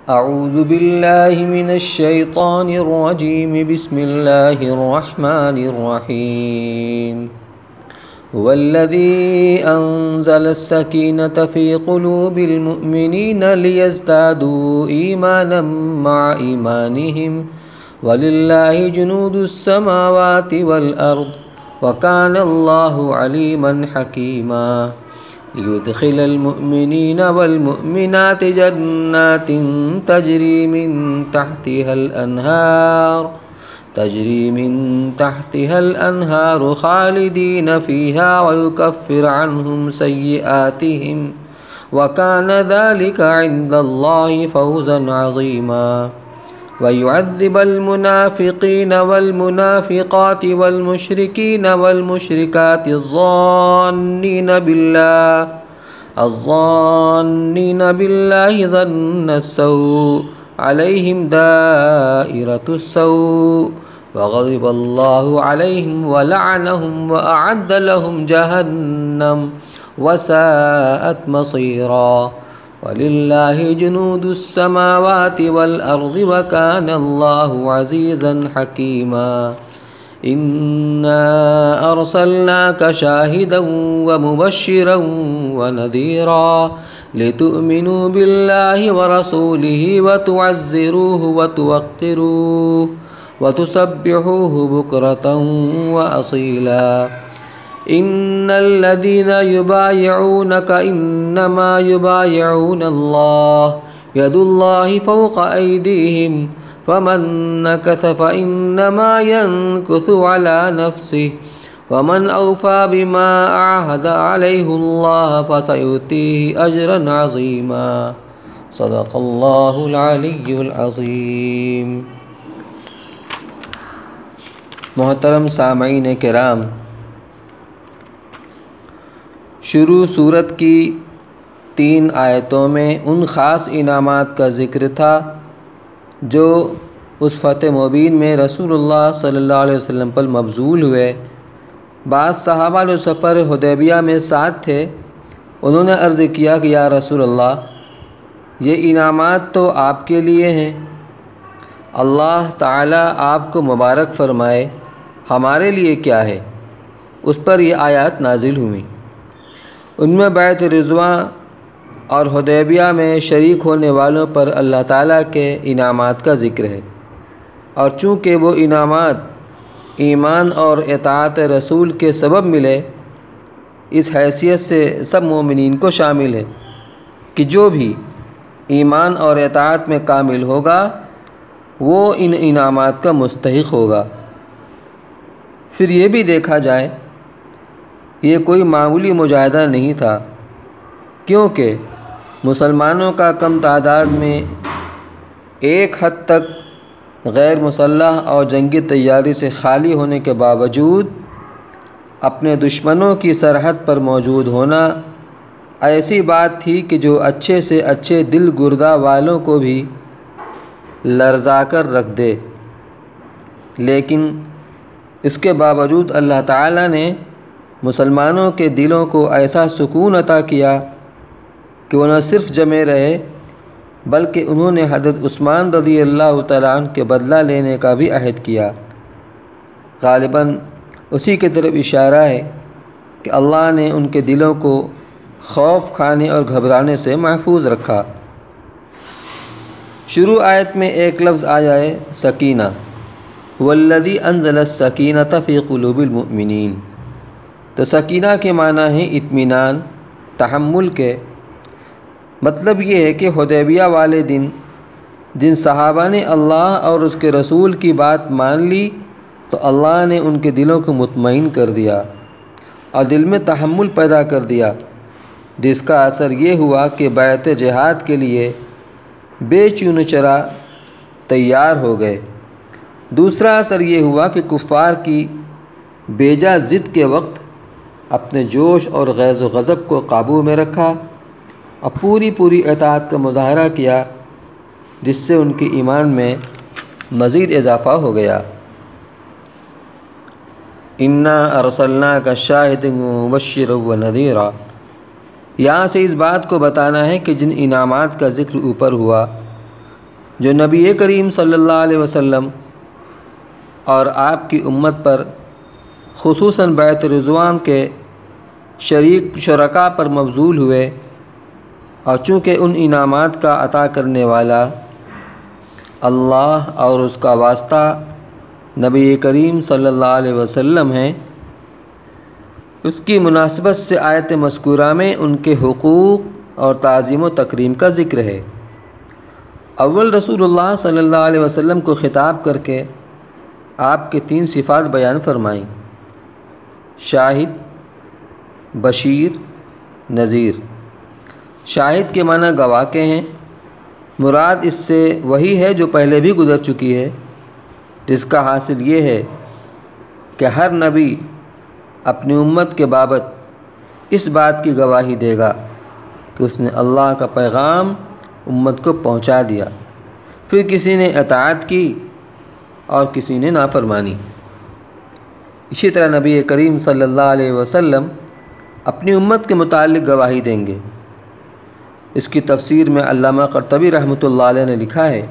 أعوذ بالله من الشيطان الرجيم بسم الله الرحمن الرحيم هو الذي أنزل السكينة في قلوب المؤمنين ليزدادوا إيمانا مع إيمانهم ولله جنود السماوات والأرض وكان الله عليما حكيما ليدخل المؤمنين والمؤمنات جنات تجري من تحتها الأنهار خالدين فيها ويكفر عنهم سيئاتهم وكان ذلك عند الله فوزا عظيما ويعذب المنافقين والمنافقات والمشركين والمشركات الظانين بالله ظن السوء عليهم دائرة السوء وغضب الله عليهم ولعنهم وأعد لهم جهنم وساءت مصيرا ولله جنود السماوات والأرض وكان الله عزيزا حكيما إنا أرسلناك شاهدا ومبشرا ونذيرا لتؤمنوا بالله ورسوله وتعزروه وتوقروه وتسبحوه بكرة وأصيلا إن الذين يبايعونك إنما يبايعون الله يد الله فوق أيديهم فمن نكث فإنما ينكث على نفسه ومن أوفى بما عاهد عليه الله فسيؤتيه أجرا عظيما صدق الله العلي العظيم۔ محترم سامعین کرام، شروع صورت کی 3 آیتوں میں ان خاص انعامات کا ذکر تھا جو اس فتح مبین میں رسول اللہ صلی اللہ علیہ وسلم پر مبذول ہوئے۔ بعض صحابہ جو سفر حدیبیہ میں ساتھ تھے انہوں نے عرض کیا کہ یا رسول اللہ، یہ انعامات تو آپ کے لیے ہیں، اللہ تعالیٰ آپ کو مبارک فرمائے، ہمارے لیے کیا ہے؟ اس پر یہ آیات نازل ہوئیں۔ ان میں بیعت رضوان اور حدیبیہ میں شریک ہونے والوں پر اللہ تعالیٰ کے انعامات کا ذکر ہے، اور چونکہ وہ انعامات ایمان اور اطاعت رسول کے سبب ملے، اس حیثیت سے سب مومنین کو شامل ہے کہ جو بھی ایمان اور اطاعت میں کامل ہوگا وہ ان انعامات کا مستحق ہوگا۔ پھر یہ بھی دیکھا جائے یہ کوئی معمولی مجاہدہ نہیں تھا، کیونکہ مسلمانوں کا کم تعداد میں ایک حد تک غیر مسلح اور جنگی تیاری سے خالی ہونے کے باوجود اپنے دشمنوں کی سرحد پر موجود ہونا ایسی بات تھی کہ جو اچھے سے اچھے دل گردہ والوں کو بھی لرزا کر رکھ دے، لیکن اس کے باوجود اللہ تعالیٰ نے مسلمانوں کے دلوں کو ایسا سکون عطا کیا کہ وہ نہ صرف جمے رہے بلکہ انہوں نے حضرت عثمان رضی اللہ تعالیٰ عنہ کے بدلہ لینے کا بھی عہد کیا۔ غالباً اسی کی طرف اشارہ ہے کہ اللہ نے ان کے دلوں کو خوف کھانے اور گھبرانے سے محفوظ رکھا۔ شروع آیت میں ایک لفظ آیا ہے سکینہ، والذی انزل السکینۃ فی قلوب المؤمنین، تو سکینہ کے معنی ہیں اطمینان، تحمل کے۔ مطلب یہ ہے کہ حدیبیہ والے دن جن صحابہ نے اللہ اور اس کے رسول کی بات مان لی تو اللہ نے ان کے دلوں کو مطمئن کر دیا اور دل میں تحمل پیدا کر دیا، جس کا اثر یہ ہوا کہ بیعت جہاد کے لیے بے چون چرا تیار ہو گئے۔ دوسرا اثر یہ ہوا کہ کفار کی بیجا ضد کے وقت اپنے جوش اور غیظ و غضب کو قابو میں رکھا اور پوری اطاعت کا مظاہرہ کیا، جس سے ان کے ایمان میں مزید اضافہ ہو گیا۔ انا ارسلناک شاہدا ومبشرا ونذیرا، یہاں سے اس بات کو بتانا ہے کہ جن انعامات کا ذکر اوپر ہوا جو نبی کریم صلی اللہ علیہ وسلم اور آپ کی امت پر خصوصاً بیعت رضوان کے شرکاء پر مبذول ہوئے، اور چونکہ ان انعامات کا عطا کرنے والا اللہ اور اس کا واسطہ نبی کریم صلی اللہ علیہ وسلم ہیں، اس کی مناسبت سے آیت مذکورہ میں ان کے حقوق اور تعظیم و تکریم کا ذکر ہے۔ اول رسول اللہ صلی اللہ علیہ وسلم کو خطاب کر کے آپ کے 3 صفات بیان فرمائیں: شاہد، بشیر، نذیر۔ شاہد کے معنی گواہ کے ہیں، مراد اس سے وہی ہے جو پہلے بھی گزر چکی ہے، جس کا حاصل یہ ہے کہ ہر نبی اپنی امت کے بابت اس بات کی گواہی دے گا کہ اس نے اللہ کا پیغام امت کو پہنچا دیا، پھر کسی نے اطاعت کی اور کسی نے نافرمانی۔ اسی طرح نبی کریم صلی اللہ علیہ وسلم اپنی امت کے متعلق گواہی دیں گے۔ اس کی تفسیر میں علامہ قرطبی رحمۃ اللہ علیہ نے لکھا ہے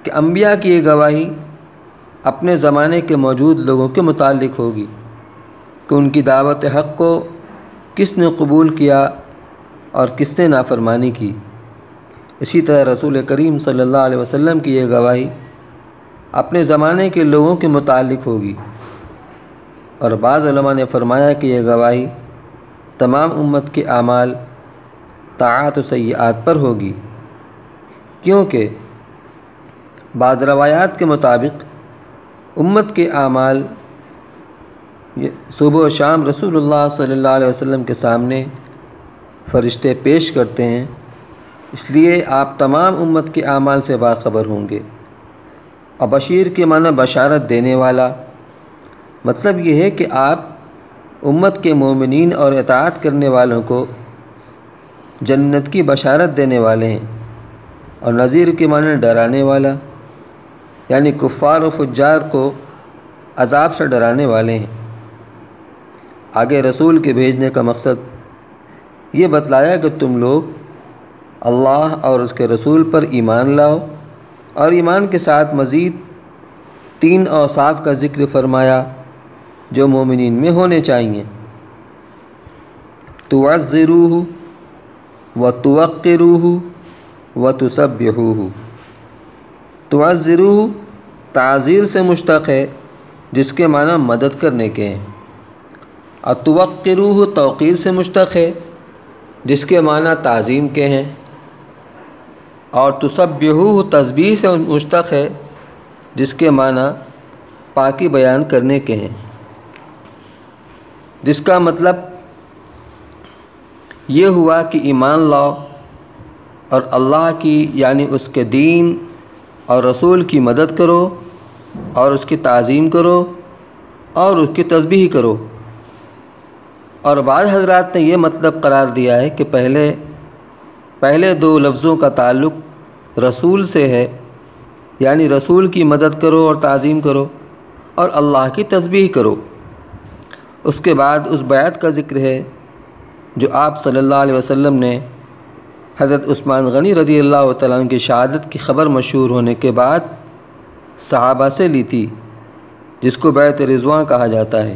کہ انبیاء کی یہ گواہی اپنے زمانے کے موجود لوگوں کے متعلق ہوگی کہ ان کی دعوت حق کو کس نے قبول کیا اور کس نے نافرمانی کی۔ اسی طرح رسول کریم صلی اللہ علیہ وسلم کی یہ گواہی اپنے زمانے کے لوگوں کے متعلق ہوگی، اور بعض علماء نے فرمایا کہ یہ گواہی تمام امت کے اعمال، طاعات و سیئات پر ہوگی، کیونکہ بعض روایات کے مطابق امت کے اعمال صبح و شام رسول اللہ صلی اللہ علیہ وسلم کے سامنے فرشتے پیش کرتے ہیں، اس لیے آپ تمام امت کے اعمال سے باخبر ہوں گے۔ اور بشیر کے معنی بشارت دینے والا، مطلب یہ ہے کہ آپ امت کے مومنین اور اطاعت کرنے والوں کو جنت کی بشارت دینے والے ہیں۔ اور نذیر کے معنی ڈرانے والا، یعنی کفار و فجار کو عذاب سے ڈرانے والے ہیں۔ آگے رسول کے بھیجنے کا مقصد یہ بتلایا کہ تم لوگ اللہ اور اس کے رسول پر ایمان لاؤ، اور ایمان کے ساتھ مزید 3 اوصاف کا ذکر فرمایا جو مومنین میں ہونے چاہیے: تعزروہ وتوقروہ وتسبحوہ۔ تعزروہ تعزیر سے مشتق ہے، جس کے معنی مدد کرنے کے ہیں، اور توقروہ توقیر سے مشتق ہے، جس کے معنی تعظیم کے ہیں، اور تسبحوہ تسبیح سے مشتق ہے، جس کے معنی پاکی بیان کرنے کے ہیں، جس کا مطلب یہ ہوا کہ ایمان لاؤ اور اللہ کی یعنی اس کے دین اور رسول کی مدد کرو، اور اس کی تعظیم کرو، اور اس کی تسبیح کرو۔ اور بعض حضرات نے یہ مطلب قرار دیا ہے کہ پہلے 2 لفظوں کا تعلق رسول سے ہے، یعنی رسول کی مدد کرو اور تعظیم کرو، اور اللہ کی تسبیح کرو۔ اس کے بعد اس بیعت کا ذکر ہے جو آپ صلی اللہ علیہ وسلم نے حضرت عثمان غنی رضی اللہ تعالیٰ عنہ کی شہادت کی خبر مشہور ہونے کے بعد صحابہ سے لی تھی، جس کو بیعت رضوان کہا جاتا ہے۔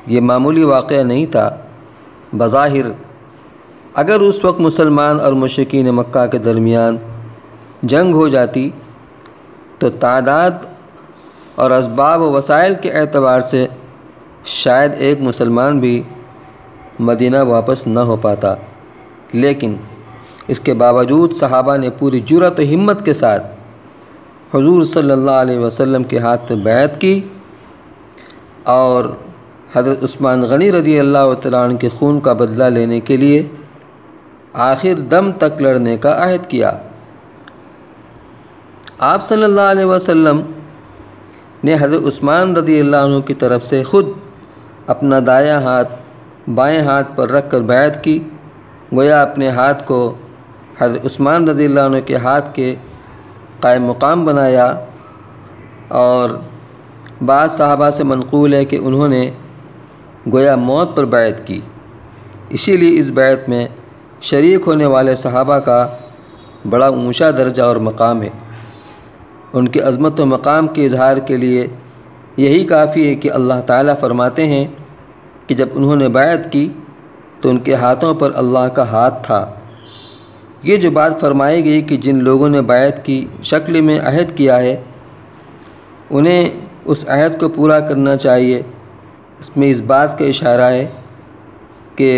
یہ معمولی واقعہ نہیں تھا۔ بظاہر اگر اس وقت مسلمان اور مشرکین مکہ کے درمیان جنگ ہو جاتی تو تعداد اور اسباب و وسائل کے اعتبار سے شاید ایک مسلمان بھی مدینہ واپس نہ ہو پاتا، لیکن اس کے باوجود صحابہ نے پوری جرأت و ہمت کے ساتھ حضور صلی اللہ علیہ وسلم کے ہاتھ میں بیعت کی، اور حضرت عثمان غنی رضی اللہ تعالیٰ عنہ کے خون کا بدلہ لینے کے لیے آخر دم تک لڑنے کا عہد کیا۔ آپ صلی اللہ علیہ وسلم نے حضرت عثمان رضی اللہ عنہ کی طرف سے خود اپنا دایاں ہاتھ بائیں ہاتھ پر رکھ کر بیعت کی، گویا اپنے ہاتھ کو حضرت عثمان رضی اللہ عنہ کے ہاتھ کے قائم مقام بنایا۔ اور بعض صحابہ سے منقول ہے کہ انہوں نے گویا موت پر بیعت کی۔ اسی لیے اس بیعت میں شریک ہونے والے صحابہ کا بڑا اونچا درجہ اور مقام ہے۔ ان کی عظمت و مقام کے اظہار کے لیے یہی کافی ہے کہ اللہ تعالیٰ فرماتے ہیں کہ جب انہوں نے بیعت کی تو ان کے ہاتھوں پر اللہ کا ہاتھ تھا۔ یہ جو بات فرمائی گئی کہ جن لوگوں نے بیعت کی شکل میں عہد کیا ہے انہیں اس عہد کو پورا کرنا چاہیے، اس میں اس بات کا اشارہ ہے کہ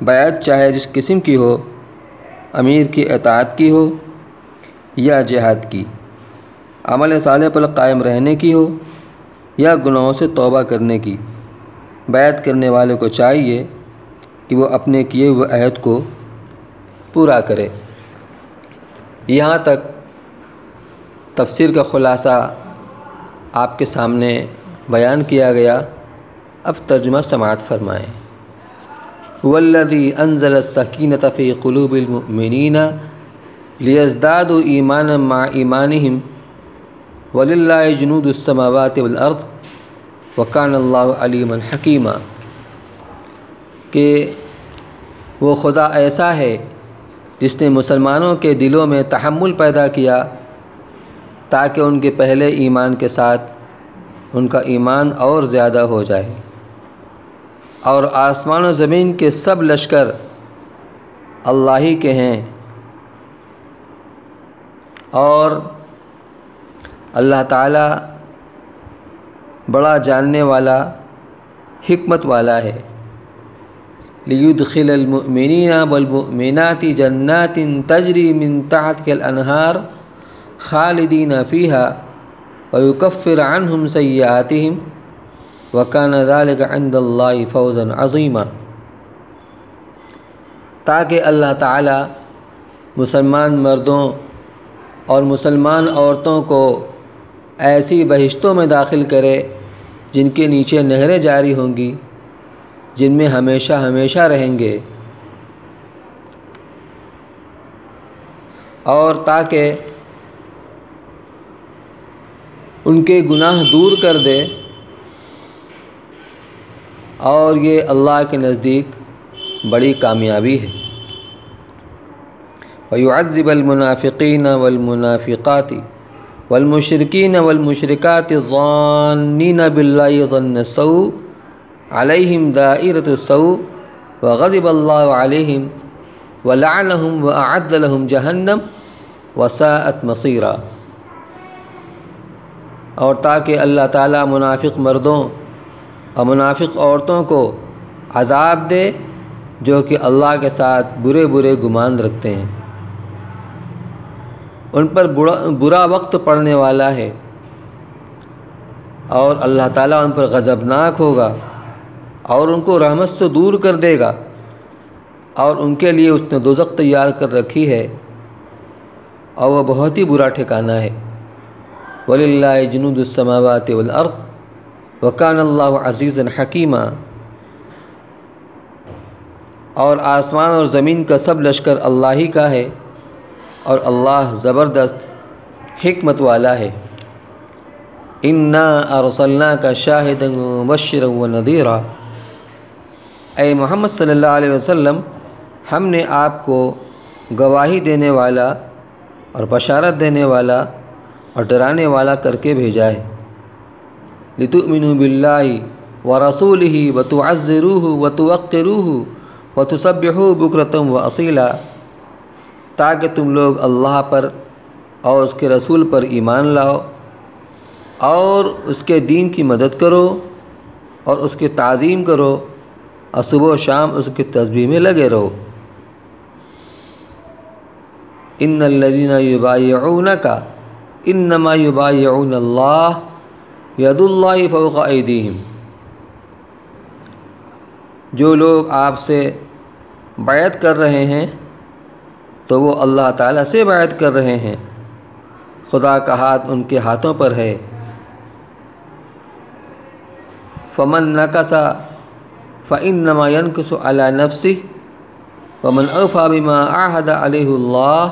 بیعت چاہے جس قسم کی ہو، امیر کی اطاعت کی ہو یا جہاد کی، عمل صالح پر قائم رہنے کی ہو یا گناہوں سے توبہ کرنے کی، بیعت کرنے والے کو چاہیے کہ وہ اپنے کیے ہوئے عہد کو پورا کرے۔ یہاں تک تفسیر کا خلاصہ آپ کے سامنے بیان کیا گیا۔ اب ترجمہ سماعت فرمائیں۔ والذی انزل السکینۃ فی قلوب المؤمنین لیزدادوا ایمانا مع ایمانہم وللہ جنود السماوات والارض وکان اللہ علیما حکیما، کہ وہ خدا ایسا ہے جس نے مسلمانوں کے دلوں میں تحمل پیدا کیا تاکہ ان کے پہلے ایمان کے ساتھ ان کا ایمان اور زیادہ ہو جائے، اور آسمان و زمین کے سب لشکر اللہ ہی کے ہیں، اور اللہ تعالیٰ بڑا جاننے والا حکمت والا ہے۔ لیدخل المؤمنین والمؤمنات جنات تجری من تحتها الانہار خالدین فیہا ویکفر عنہم سیئاتہم وکان ذلک عند اللہ فوزا عظیما، تاکہ اللہ تعالی مسلمان مردوں اور مسلمان عورتوں کو ایسی بہشتوں میں داخل کرے جن کے نیچے نہریں جاری ہوں گی، جن میں ہمیشہ ہمیشہ رہیں گے، اور تاکہ ان کے گناہ دور کر دے، اور یہ اللہ کے نزدیک بڑی کامیابی ہے۔ وَيُعَذِّبَ الْمُنَافِقِينَ وَالْمُنَافِقَاتِ وَالْمُشْرِكِينَ وَالْمُشْرِكَاتِ الظَّانِّينَ بِاللَّهِ ظَنَّ السَّوْءِ عَلَيْهِمْ دَائِرَةُ السَّوْءِ وَغَضِبَ اللَّهُ عَلَيْهِمْ وَلَعَنَهُمْ وَأَعَدَّ لَهُمْ جَهَنَّمَ وَسَاءَتْ مَصِيرًا، اور تاکہ اللہ تعالیٰ منافق مردوں اور منافق عورتوں کو عذاب دے جو کہ اللہ کے ساتھ برے برے گمان رکھتے ہیں، ان پر برا وقت پڑنے والا ہے، اور اللہ تعالیٰ ان پر غضبناک ہوگا اور ان کو رحمت سے دور کر دے گا، اور ان کے لیے اس نے دوزخ تیار کر رکھی ہے اور وہ بہت ہی برا ٹھکانہ ہے۔ وَلِلَّهِ جُنُودُ السَّمَاوَاتِ وَالْأَرْضِ وَكَانَ اللَّهُ عَزِيزًا حَكِيمًا، اور آسمان اور زمین کا سب لشکر اللہ ہی کا ہے، اور اللہ زبردست حکمت والا ہے۔ اِنَّا أَرْسَلْنَاكَ شَاهِدًا وَمُبَشِّرًا وَنَذِيرًا، اے محمد صلی اللہ علیہ وسلم، ہم نے آپ کو گواہی دینے والا اور بشارت دینے والا اور ڈرانے والا کر کے بھیجا ہے۔ لِتُؤْمِنُوا بِاللَّهِ وَرَسُولِهِ وَتُعَزِّرُوهُ وَتُوَقِّرُوهُ وَتُسَبِّحُوهُ بُكْرَةً وَأَصِيلًا، تاکہ تم لوگ اللہ پر اور اس کے رسول پر ایمان لاؤ اور اس کے دین کی مدد کرو اور اس کی تعظیم کرو، اور صبح و شام اس کی تسبیح میں لگے رہو۔ ان الذین یبایعونک انما یبایعون اللہ ید اللہ فوق ایدیہم، جو لوگ آپ سے بیعت کر رہے ہیں تو وہ اللہ تعالیٰ سے بیعت کر رہے ہیں، خدا کا ہاتھ ان کے ہاتھوں پر ہے۔ فمن نکث فإنما ينكث على نفسه ومن أوفى بما عاهد عليه الله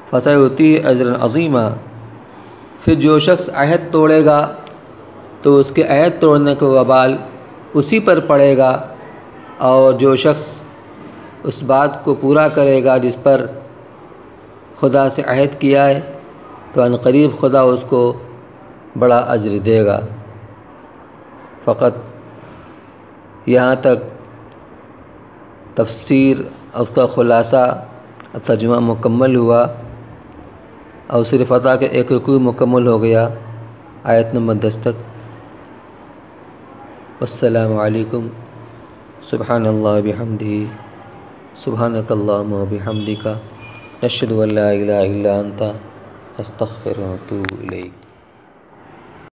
فسيؤتيه أجرا عظيما، پھر جو شخص عہد توڑے گا تو اس کے عہد توڑنے کا وبال اسی پر پڑے گا، اور جو شخص اس بات کو پورا کرے گا جس پر خدا سے عہد کیا ہے تو ان قریب خدا اس کو بڑا اجر دے گا۔ فقط یہاں تک تفسیر اس کا خلاصہ ترجمہ مکمل ہوا، اور صرف عطا کے ایک رکوع مکمل ہو گیا آیت نمبر 10 تک۔ السلام علیکم۔ سبحان اللہ بحمدہ، سبحانک اللہم وبحمدک، نشہد ان لا الہ الا انت، استغفرک و اتوب الیک۔